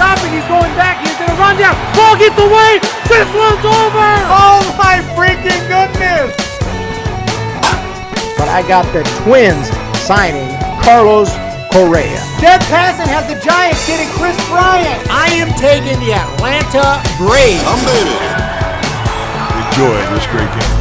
stopping. He's going back. He's going to run down. Ball gets away. This one's over. Oh my freaking goodness. But I got the Twins signing Carlos Correa. Dead passing has the Giants getting Chris Bryant. I am taking the Atlanta Braves. Enjoy this great game.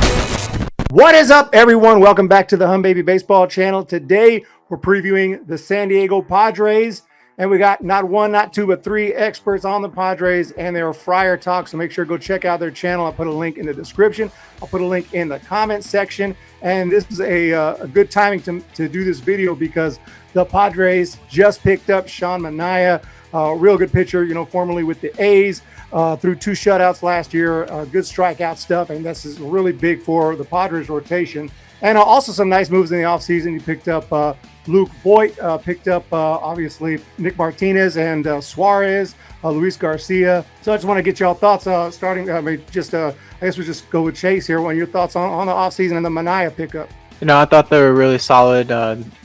What is up, everyone? Welcome back to the Humm Baby Baseball channel. Today, we're previewing the San Diego Padres, and we got not one, not two, but three experts on the Padres, and they're FRIAR talk, so make sure to go check out their channel. I'll put a link in the description. I'll put a link in the comment section, and this is a good timing to do this video because the Padres just picked up Sean Manaea, a real good pitcher, formerly with the A's. Threw 2 shutouts last year, good strikeout stuff, and this is really big for the Padres rotation. And also some nice moves in the offseason. You picked up Luke Voit, picked up obviously Nick Martinez and Suarez, Luis Garcia. So I just want to get y'all thoughts starting. I guess we just go with Chase here. What are your thoughts on the offseason and the Manaea pickup? I thought they were really solid.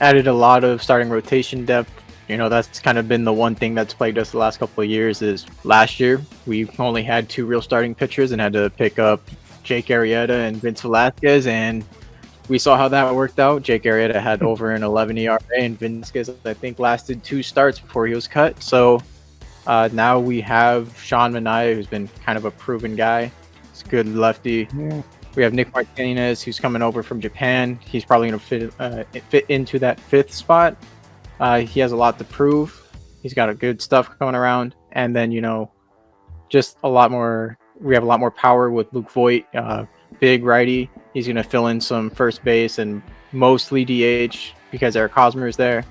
Added a lot of starting rotation depth. That's kind of been the one thing that's plagued us the last couple of years. Is last year we only had 2 real starting pitchers and had to pick up Jake Arrieta and Vince Velasquez, and we saw how that worked out. Jake Arrieta had over an 11 ERA, and Velasquez, I think, lasted 2 starts before he was cut. So now we have Sean Manaea, who's been kind of a proven guy. He's a good lefty. Yeah. We have Nick Martinez, who's coming over from Japan. He's probably going to fit into that 5th spot. He has a lot to prove. He's got a good stuff coming around. And then, just a lot more. We have a lot more power with Luke Voit, big righty. He's going to fill in some first base and mostly DH because Eric Hosmer is there.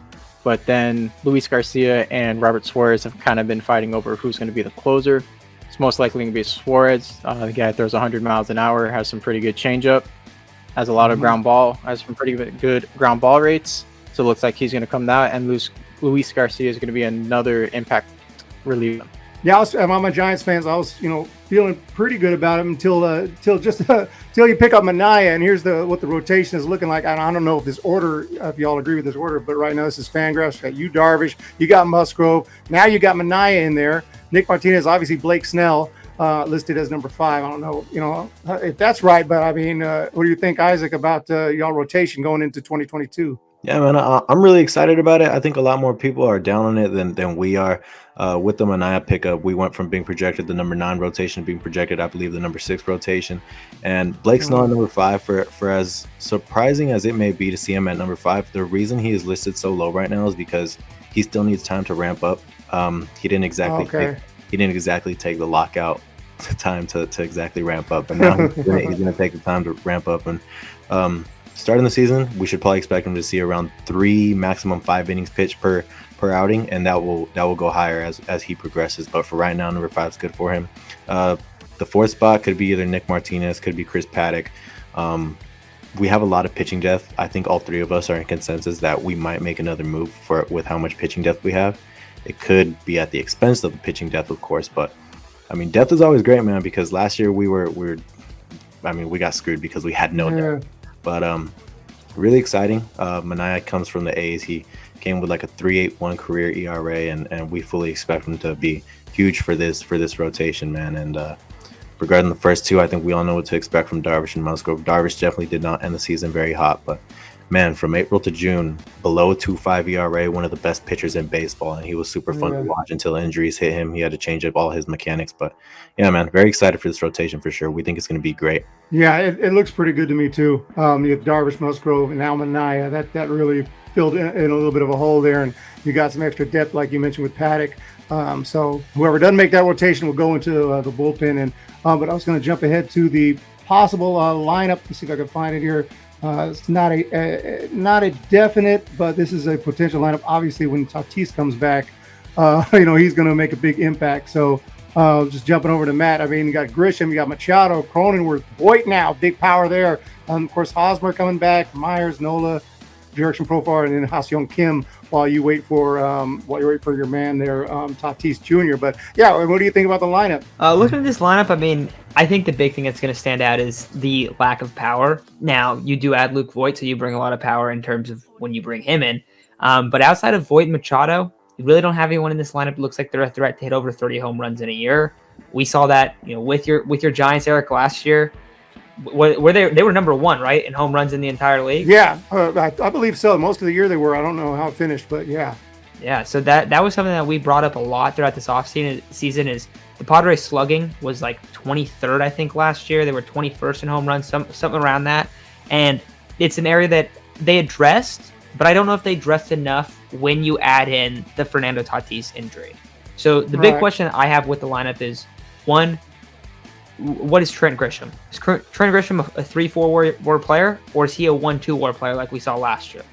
But then Luis Garcia and Robert Suarez have kind of been fighting over who's going to be the closer. It's most likely going to be Suarez. The guy throws 100 miles an hour, has some pretty good changeup, has a lot of ground ball, has some pretty good ground ball rates. So it looks like he's going to come out, and Luis Garcia is going to be another impact reliever. Yeah, I'm a Giants fan. I was, feeling pretty good about him until you pick up Manaea, and here's what the rotation is looking like. I don't know if y'all agree with this order, but right now this is Fangraphs. You got you, Darvish, you got Musgrove. Now you got Manaea in there. Nick Martinez, obviously Blake Snell, listed as number 5. I don't know, if that's right, but I mean, what do you think, Isaac, about y'all rotation going into 2022? Yeah, man, I'm really excited about it. I think a lot more people are down on it than we are. With the Manaea pickup, we went from being projected the number 9 rotation to being projected, I believe, the number 6 rotation. And Blake's not number 5 for as surprising as it may be to see him at number 5. The reason he is listed so low right now is because he still needs time to ramp up. He didn't exactly take the lockout time to exactly ramp up, and now he's gonna take the time to ramp up. And starting the season, we should probably expect him to see around 3, maximum 5 innings pitched per outing, and that will go higher as he progresses. But for right now, number 5 is good for him. The 4th spot could be either Nick Martinez, could be Chris Paddock. We have a lot of pitching depth. I think all 3 of us are in consensus that we might make another move with how much pitching depth we have. It could be at the expense of the pitching depth, of course, but I mean, depth is always great, man, because last year we got screwed because we had no depth. But really exciting. Manaea comes from the A's. He came with like a 3.81 career ERA, and we fully expect him to be huge for this rotation, man. And regarding the first 2, I think we all know what to expect from Darvish and Musgrove. Darvish definitely did not end the season very hot, but man, from April to June, below 2.5 ERA, one of the best pitchers in baseball, and he was super fun to watch until injuries hit him. He had to change up all his mechanics, but yeah, man, very excited for this rotation for sure. We think it's going to be great. Yeah, it looks pretty good to me too. You have Darvish, Musgrove, and now Manaea. That really filled in a little bit of a hole there, and you got some extra depth, like you mentioned, with Paddock. So whoever doesn't make that rotation will go into the bullpen. And but I was going to jump ahead to the possible lineup. Let's see if I can find it here. It's not a definite, but this is a potential lineup. Obviously, when Tatis comes back, he's going to make a big impact. So just jumping over to Matt. I mean, you got Grisham, you got Machado, Cronenworth, Voit now, big power there. Of course, Hosmer coming back, Myers, Nola, direction profile, and then Ha-Seong Kim while you wait for your man there, Tatis Jr. But yeah, what do you think about the lineup? Looking at this lineup, I mean, I think the big thing that's going to stand out is the lack of power. Now, you do add Luke Voit, so you bring a lot of power in terms of when you bring him in. But outside of Voit and Machado, You really don't have anyone in this lineup. It looks like they're a threat to hit over 30 home runs in a year. We saw that, with your Giants, Eric, last year. Were they were number 1, right, in home runs in the entire league? Yeah, I believe so. Most of the year they were. I don't know how it finished, but yeah. Yeah, so that was something that we brought up a lot throughout this offseason is the Padres slugging was like 23rd, I think, last year. They were 21st in home runs, something around that. And it's an area that they addressed, but I don't know if they addressed enough when you add in the Fernando Tatis injury. So the big question I have with the lineup is, one, what is Trent Grisham? Is Trent Grisham a 3-4 WAR player, or is he a 1-2 WAR player like we saw last year?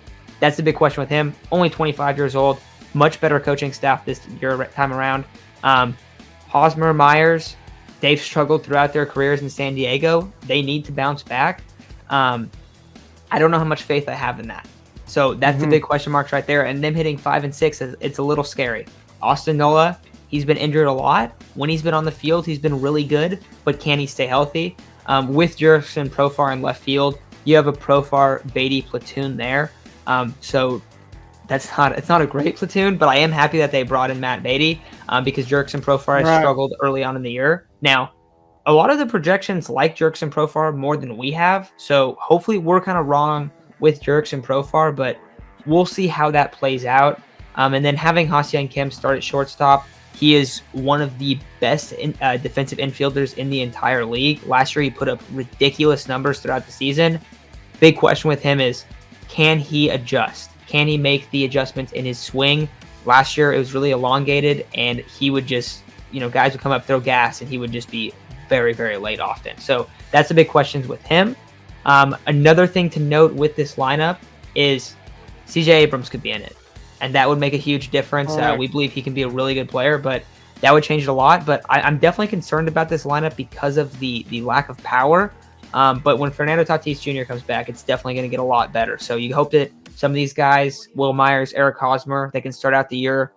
That's the big question with him. Only 25 years old. Much better coaching staff this time around. Hosmer, Myers, they've struggled throughout their careers in San Diego. They need to bounce back. I don't know how much faith I have in that. So that's the big question marks right there. And them hitting 5 and 6, it's a little scary. Austin Nola, he's been injured a lot. When he's been on the field, he's been really good, but can he stay healthy? With Jurickson, Profar in left field, you have a Profar Beatty platoon there. So it's not a great platoon, but I am happy that they brought in Matt Beatty because Jurickson Profar has struggled early on in the year. Now, a lot of the projections like Jurickson Profar more than we have, so hopefully we're kind of wrong with Jurickson Profar, but we'll see how that plays out. And then having Ha-Seong Kim start at shortstop, he is one of the best defensive infielders in the entire league. Last year, he put up ridiculous numbers throughout the season. Big question with him is, can he adjust? Can he make the adjustments in his swing? Last year, it was really elongated, and he would just, guys would come up, throw gas, and he would just be very, very late often. So that's the big questions with him. Another thing to note with this lineup is CJ Abrams could be in it, and that would make a huge difference. We believe he can be a really good player, but that would change it a lot. But I'm definitely concerned about this lineup because of the lack of power. But when Fernando Tatis Jr. comes back, it's definitely going to get a lot better. So you hope that some of these guys, Will Myers, Eric Hosmer, they can start out the year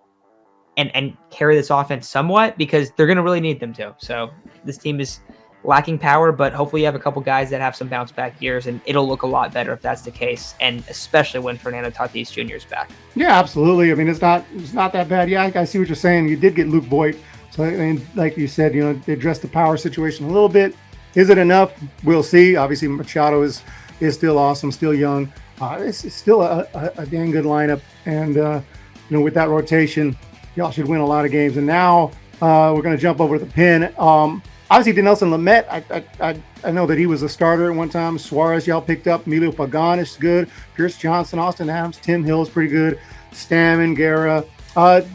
and carry this offense somewhat, because they're going to really need them to. So this team is lacking power, but hopefully you have a couple guys that have some bounce back years, and it'll look a lot better if that's the case, and especially when Fernando Tatis Jr. is back. Yeah, absolutely. I mean, it's not that bad. Yeah, I see what you're saying. You did get Luke Voit, so like you said, they addressed the power situation a little bit. Is it enough? We'll see. Obviously, Machado is still awesome, still young. It's still a dang good lineup, and with that rotation, y'all should win a lot of games. And now we're going to jump over to the pen. Obviously, Dinelson Lamet, I know that he was a starter at one time. Suarez, y'all picked up. Emilio Pagan is good. Pierce Johnson, Austin Adams, Tim Hill is pretty good. Stammen, Guerra.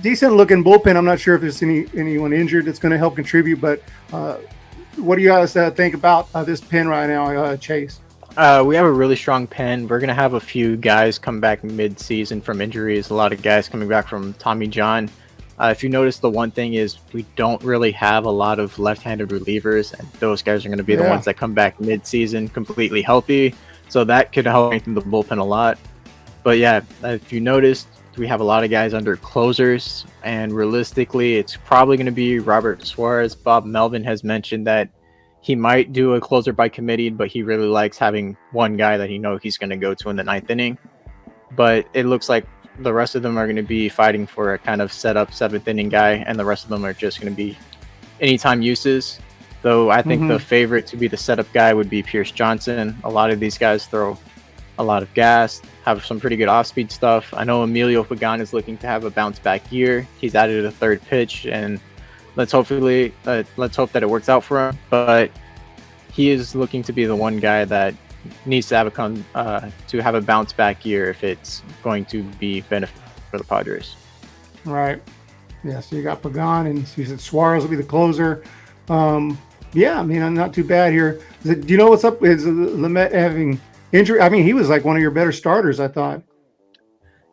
Decent looking bullpen. I'm not sure if there's anyone injured that's going to help contribute, but what do you guys think about this pen right now, Chase? We have a really strong pen. We're going to have a few guys come back mid-season from injuries. A lot of guys coming back from Tommy John. If you notice, the one thing is we don't really have a lot of left-handed relievers, and those guys are going to be the ones that come back mid-season completely healthy. So that could help strengthen the bullpen a lot. But yeah, if you noticed, we have a lot of guys under closers, and realistically, it's probably going to be Robert Suarez. Bob Melvin has mentioned that he might do a closer by committee, but he really likes having one guy that he's going to go to in the 9th inning. But it looks like the rest of them are going to be fighting for a kind of set-up 7th inning guy, and the rest of them are just going to be anytime uses. Though I think the favorite to be the setup guy would be Pierce Johnson. A lot of these guys throw a lot of gas, have some pretty good off-speed stuff. I know Emilio Pagan is looking to have a bounce-back year. He's added a 3rd pitch, and let's hope that it works out for him. But he is looking to be the one guy that needs to have a bounce back year if it's going to be benefit for the Padres. Right. Yeah. So you got Pagan, and so you said Suarez will be the closer. Yeah. I mean, I'm not too bad here. Do you know what's up? Is Lamet having injury? I mean, he was like one of your better starters, I thought.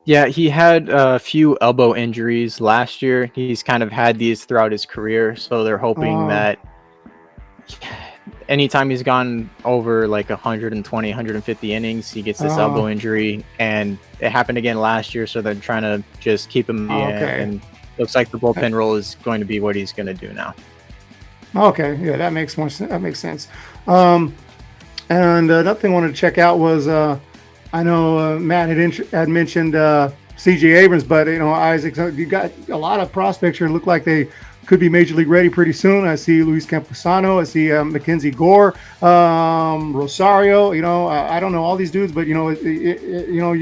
Yeah, he had a few elbow injuries last year. He's kind of had these throughout his career, so they're hoping that anytime he's gone over like 120, 150 innings, he gets this elbow injury, and it happened again last year, so they're trying to just keep him and looks like the bullpen role is going to be what he's going to do now. Okay, yeah, that makes more sense. That makes sense. And another thing I wanted to check out was I know Matt had mentioned C.J. Abrams, but Isaac, you got a lot of prospects here. Look like they could be major league ready pretty soon. I see Luis Campusano. I see Mackenzie Gore, Rosario. I don't know all these dudes, but you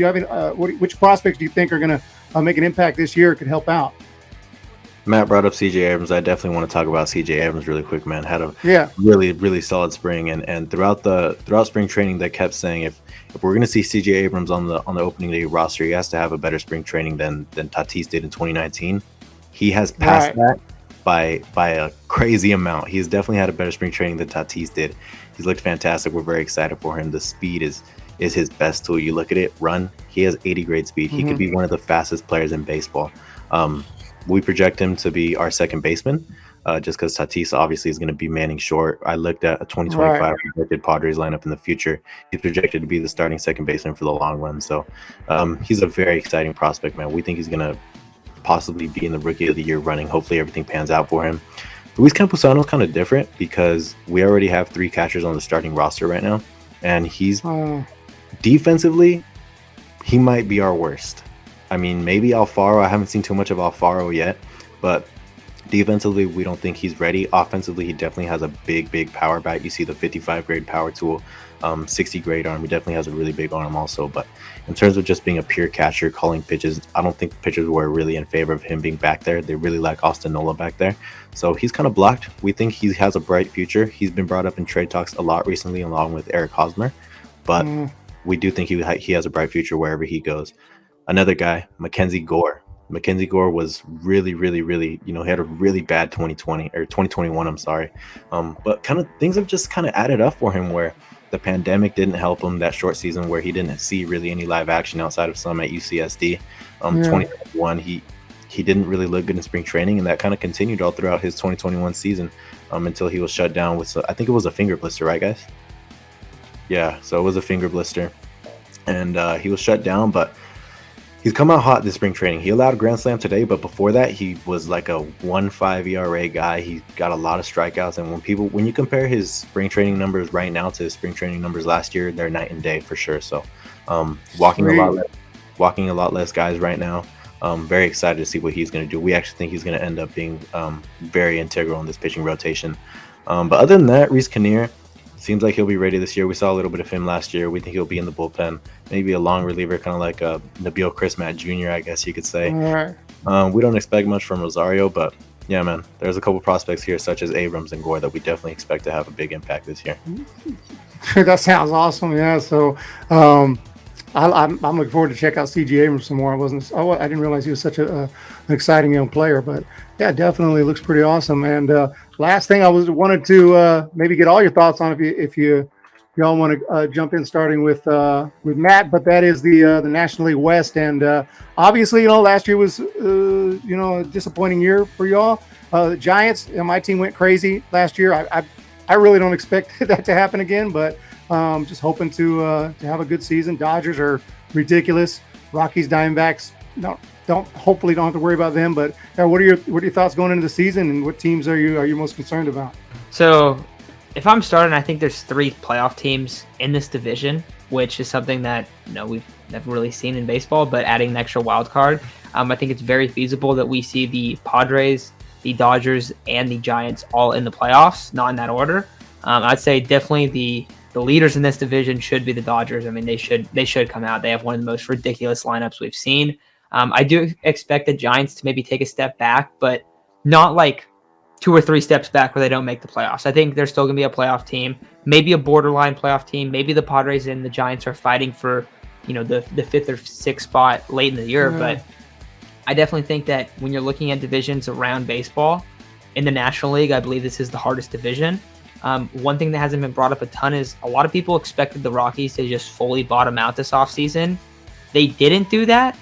have which prospects do you think are going to make an impact this year? Could help out. Matt brought up C.J. Abrams. I definitely want to talk about C.J. Abrams really quick, man. Had a really, really solid spring, and throughout spring training, they kept saying if we're going to see C.J. Abrams on the opening day roster, he has to have a better spring training than Tatis did in 2019. He has passed that by a crazy amount. He's definitely had a better spring training than Tatis did. He's looked fantastic. We're very excited for him. The speed is his best tool. You look at it, run. He has 80 grade speed. He could be one of the fastest players in baseball. We project him to be our second baseman, just because Tatis obviously is going to be manning short. I looked at a 2025 projected Padres lineup in the future. He's projected to be the starting second baseman for the long run. So he's a very exciting prospect, man. We think he's going to possibly be in the Rookie of the Year running. Hopefully everything pans out for him. Luis Campusano is kind of different because we already have 3 catchers on the starting roster right now, and he's defensively, he might be our worst. I mean, maybe Alfaro. I haven't seen too much of Alfaro yet, but defensively, we don't think he's ready. Offensively, he definitely has a big power bat. You see the 55 grade power tool, 60 grade arm. He definitely has a really big arm also. But in terms of just being a pure catcher, calling pitches, I don't think the pitchers were really in favor of him being back there. They really like Austin Nola back there. So he's kind of blocked. We think he has a bright future. He's been brought up in trade talks a lot recently, along with Eric Hosmer. But we do think he has a bright future wherever he goes. Another guy, Mackenzie Gore. Mackenzie Gore was really, he had a really bad 2021, I'm sorry. But kind of things have just kind of added up for him where the pandemic didn't help him that short season where he didn't see really any live action outside of some at UCSD. 2021, he didn't really look good in spring training, and that kind of continued all throughout his 2021 season until he was shut down with, I think it was a finger blister, right, guys? Yeah, so it was a finger blister. And he was shut down, but he's come out hot this spring training. He allowed a grand slam today, but before that, he was like a 1.5 ERA guy. He got a lot of strikeouts, and when you compare his spring training numbers right now to his spring training numbers last year, they're night and day for sure. So, walking a lot less guys right now. Very excited to see what he's going to do. We actually think he's going to end up being very integral in this pitching rotation. But other than that, Reese Kinnear seems like he'll be ready this year. We saw a little bit of him last year. We think he'll be in the bullpen, maybe a long reliever, kind of like Nabil Chrismat Jr., I guess you could say. We don't expect much from Rosario, but yeah, man, there's a couple prospects here, such as Abrams and Gore, that we definitely expect to have a big impact this year. That sounds awesome. Yeah, so I'm looking forward to check out C.J. Abrams some more. I didn't realize he was such an exciting young player, but yeah, definitely looks pretty awesome. And last thing I wanted to maybe get all your thoughts on if y'all want to jump in, starting with Matt, but that is the National League West, and obviously last year was a disappointing year for y'all. The Giants, my team went crazy last year. I really don't expect that to happen again, but just hoping to have a good season. Dodgers are ridiculous. Rockies, Diamondbacks, hopefully don't have to worry about them. But what are your thoughts going into the season, and what teams are you most concerned about? So, if I'm starting, I think there's 3 playoff teams in this division, which is something that we've never really seen in baseball. But adding an extra wild card, I think it's very feasible that we see the Padres, the Dodgers, and the Giants all in the playoffs, not in that order. I'd say definitely the leaders in this division should be the Dodgers. I mean, they should come out. They have one of the most ridiculous lineups we've seen. I do expect the Giants to maybe take a step back, but not like 2 or 3 steps back where they don't make the playoffs. I think they're still going to be a playoff team, maybe a borderline playoff team. Maybe the Padres and the Giants are fighting for, the 5th or 6th spot late in the year. Yeah. But I definitely think that when you're looking at divisions around baseball in the National League, I believe this is the hardest division. One thing that hasn't been brought up a ton is a lot of people expected the Rockies to just fully bottom out this offseason. They didn't do that.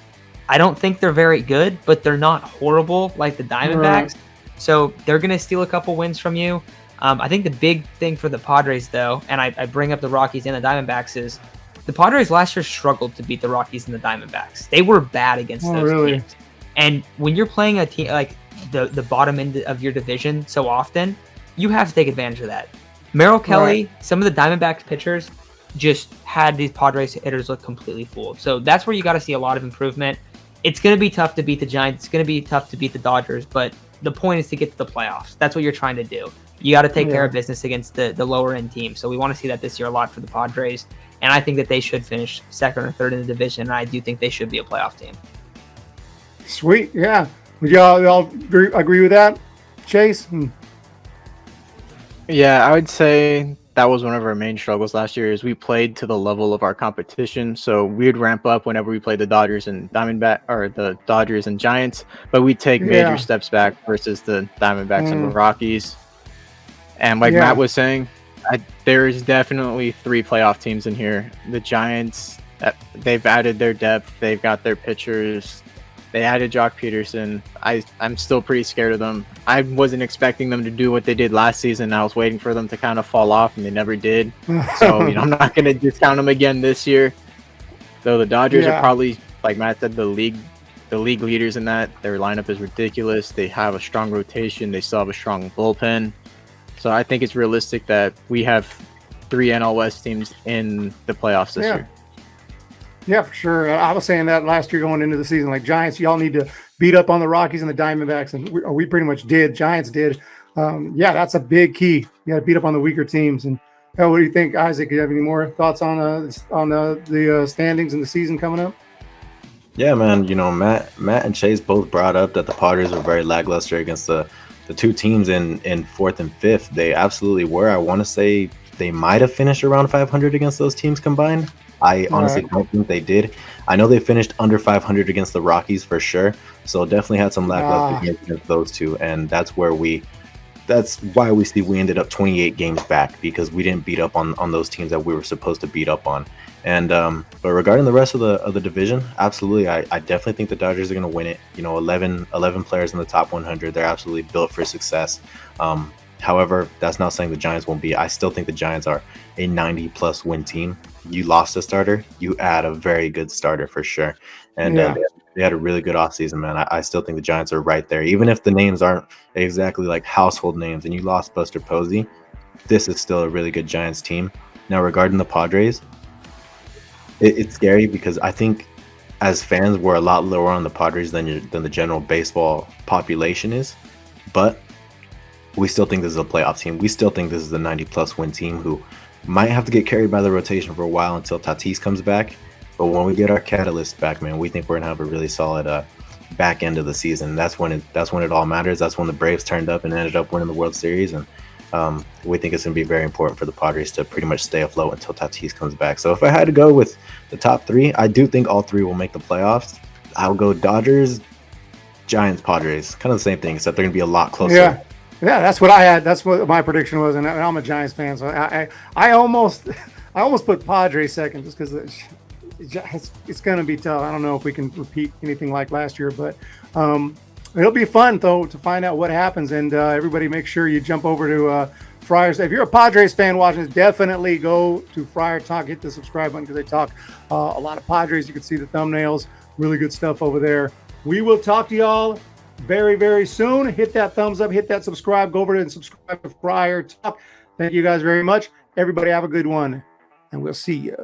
I don't think they're very good, but they're not horrible like the Diamondbacks. Right. So they're going to steal a couple wins from you. I think the big thing for the Padres, though, and I bring up the Rockies and the Diamondbacks, is the Padres last year struggled to beat the Rockies and the Diamondbacks. They were bad against those teams. And when you're playing a team like the bottom end of your division so often, you have to take advantage of that. Merrill Kelly, some of the Diamondbacks pitchers just had these Padres hitters look completely fooled. So that's where you got to see a lot of improvement. it's going to be tough to beat the Giants. It's going to be tough to beat the Dodgers, but the point is to get to the playoffs. That's what you're trying to do. You got to take care of business against the lower end team. So we want to see that this year a lot for the Padres. And I think that they should finish second or third in the division. And I do think they should be a playoff team. Sweet. Yeah. Would y'all agree with that, Chase? Yeah, I would say that was one of our main struggles last year is we played to the level of our competition. So we'd ramp up whenever we played the Dodgers and the Dodgers and Giants, but we'd take major steps back versus the Diamondbacks and the Rockies. And like Matt was saying, there is definitely 3 playoff teams in here. The Giants, they've added their depth. They've got their pitchers. They added Jock Peterson. I'm still pretty scared of them. I wasn't expecting them to do what they did last season. I was waiting for them to kind of fall off, and they never did. So I'm not going to discount them again this year. Though the Dodgers are probably, like Matt said, the league leaders in that. Their lineup is ridiculous. They have a strong rotation. They still have a strong bullpen. So I think it's realistic that we have 3 NL West teams in the playoffs this year. Yeah, for sure. I was saying that last year going into the season. Like, Giants, y'all need to beat up on the Rockies and the Diamondbacks, and we pretty much did. Giants did. That's a big key. You got to beat up on the weaker teams. And what do you think, Isaac? Do you have any more thoughts on the standings and the season coming up? Yeah, man. Matt and Chase both brought up that the Padres were very lackluster against the 2 teams in 4th and 5th. They absolutely were. I want to say they might have finished around 500 against those teams combined. I honestly don't think they did. I know they finished under 500 against the Rockies for sure. So definitely had some lackluster games against those 2, and that's why we ended up 28 games back, because we didn't beat up on those teams that we were supposed to beat up on. And but regarding the rest of the division, absolutely, I definitely think the Dodgers are going to win it. 11 players in the top 100. They're absolutely built for success. However, that's not saying the Giants won't be. I still think the Giants are a 90-plus win team. You lost a starter, you add a very good starter for sure. And they had a really good offseason, man. I still think the Giants are right there. Even if the names aren't exactly like household names and you lost Buster Posey, this is still a really good Giants team. Now, regarding the Padres, it's scary because I think as fans, we're a lot lower on the Padres than the general baseball population is. But we still think this is a playoff team. We still think this is a 90-plus win team who might have to get carried by the rotation for a while until Tatis comes back. But when we get our catalyst back, man, we think we're going to have a really solid back end of the season. That's when it all matters. That's when the Braves turned up and ended up winning the World Series. And we think it's going to be very important for the Padres to pretty much stay afloat until Tatis comes back. So if I had to go with the top 3, I do think all 3 will make the playoffs. I'll go Dodgers, Giants, Padres. Kind of the same thing, except they're going to be a lot closer. Yeah, that's what I had. That's what my prediction was, and I'm a Giants fan, so I almost put Padres second just because it's going to be tough. I don't know if we can repeat anything like last year, but it'll be fun though to find out what happens. And everybody, make sure you jump over to FRIAR. If you're a Padres fan watching this, definitely go to FRIAR Talk. Hit the subscribe button because they talk a lot of Padres. You can see the thumbnails. Really good stuff over there. We will talk to y'all very, very soon. Hit that thumbs up, hit that subscribe, go over and subscribe to FRIAR Talk. Thank you guys very much. Everybody have a good one, and we'll see you.